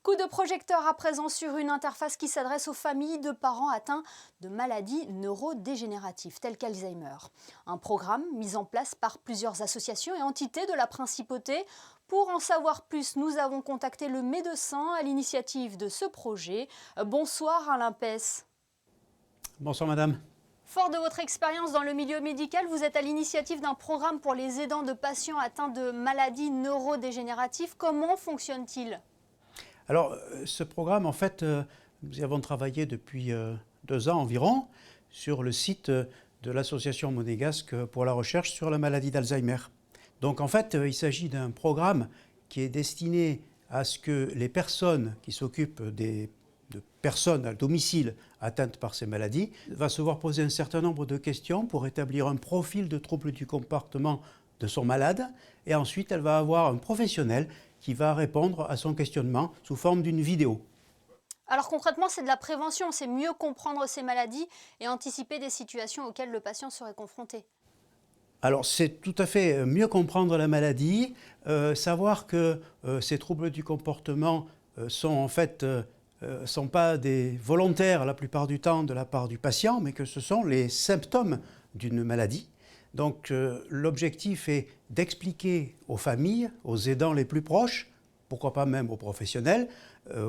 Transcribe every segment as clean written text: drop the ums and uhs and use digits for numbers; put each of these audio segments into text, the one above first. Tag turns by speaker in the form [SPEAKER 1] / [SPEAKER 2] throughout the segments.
[SPEAKER 1] Coup de projecteur à présent sur une interface qui s'adresse aux familles de parents atteints de maladies neurodégénératives telles qu'Alzheimer. Un programme mis en place par plusieurs associations et entités de la principauté. Pour en savoir plus, nous avons contacté le médecin à l'initiative de ce projet. Bonsoir Alain Pess.
[SPEAKER 2] Bonsoir madame.
[SPEAKER 1] Fort de votre expérience dans le milieu médical, vous êtes à l'initiative d'un programme pour les aidants de patients atteints de maladies neurodégénératives. Comment fonctionne-t-il ?
[SPEAKER 2] Alors, ce programme, en fait, nous y avons travaillé depuis 2 ans environ sur le site de l'Association monégasque pour la recherche sur la maladie d'Alzheimer. Donc, en fait, il s'agit d'un programme qui est destiné à ce que les personnes qui s'occupent de personnes à domicile atteintes par ces maladies va se voir poser un certain nombre de questions pour établir un profil de troubles du comportement de son malade, et ensuite elle va avoir un professionnel qui va répondre à son questionnement sous forme d'une vidéo.
[SPEAKER 1] Alors concrètement, c'est de la prévention, c'est mieux comprendre ces maladies et anticiper des situations auxquelles le patient serait confronté.
[SPEAKER 2] Alors c'est tout à fait mieux comprendre la maladie, savoir que ces troubles du comportement sont en fait sont pas des volontaires la plupart du temps de la part du patient, mais que ce sont les symptômes d'une maladie. Donc l'objectif est d'expliquer aux familles, aux aidants les plus proches, pourquoi pas même aux professionnels,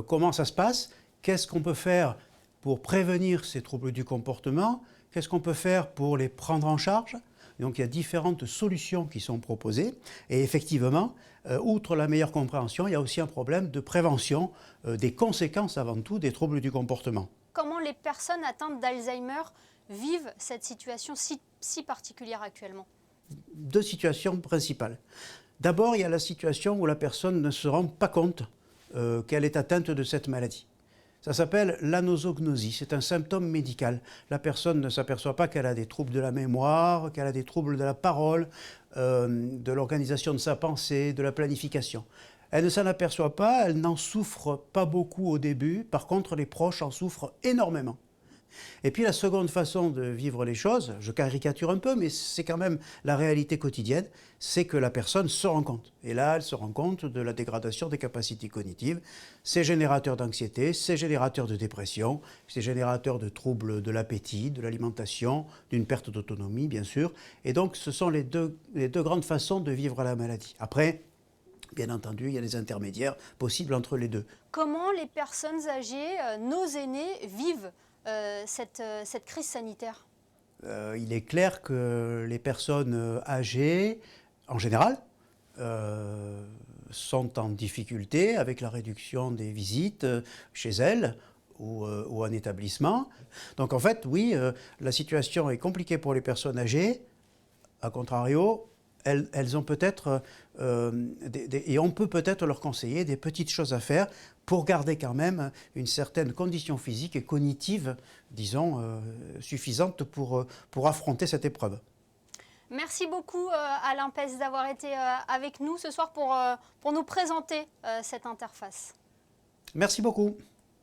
[SPEAKER 2] comment ça se passe, qu'est-ce qu'on peut faire pour prévenir ces troubles du comportement, qu'est-ce qu'on peut faire pour les prendre en charge. Donc il y a différentes solutions qui sont proposées, et effectivement, outre la meilleure compréhension, il y a aussi un problème de prévention des conséquences avant tout des troubles du comportement.
[SPEAKER 1] Comment les personnes atteintes d'Alzheimer vivent cette situation si particulière actuellement ?
[SPEAKER 2] 2 situations principales. D'abord, il y a la situation où la personne ne se rend pas compte qu'elle est atteinte de cette maladie. Ça s'appelle l'anosognosie, c'est un symptôme médical. La personne ne s'aperçoit pas qu'elle a des troubles de la mémoire, qu'elle a des troubles de la parole, de l'organisation de sa pensée, de la planification. Elle ne s'en aperçoit pas, elle n'en souffre pas beaucoup au début, par contre les proches en souffrent énormément. Et puis la seconde façon de vivre les choses, je caricature un peu, mais c'est quand même la réalité quotidienne, c'est que la personne se rend compte. Et là, elle se rend compte de la dégradation des capacités cognitives. C'est générateur d'anxiété, c'est générateur de dépression, c'est générateur de troubles de l'appétit, de l'alimentation, d'une perte d'autonomie, bien sûr. Et donc, ce sont les deux grandes façons de vivre la maladie. Après, bien entendu, il y a des intermédiaires possibles entre les deux.
[SPEAKER 1] Comment les personnes âgées, nos aînés, vivent cette crise sanitaire ?
[SPEAKER 2] Il est clair que les personnes âgées, en général, sont en difficulté avec la réduction des visites chez elles ou en établissement. Donc en fait, oui, la situation est compliquée pour les personnes âgées. A contrario, elles ont peut-être, et on peut peut-être leur conseiller des petites choses à faire pour garder quand même une certaine condition physique et cognitive, disons, suffisante pour affronter cette épreuve.
[SPEAKER 1] Merci beaucoup Alain Pess d'avoir été avec nous ce soir pour nous présenter cette interface.
[SPEAKER 2] Merci beaucoup.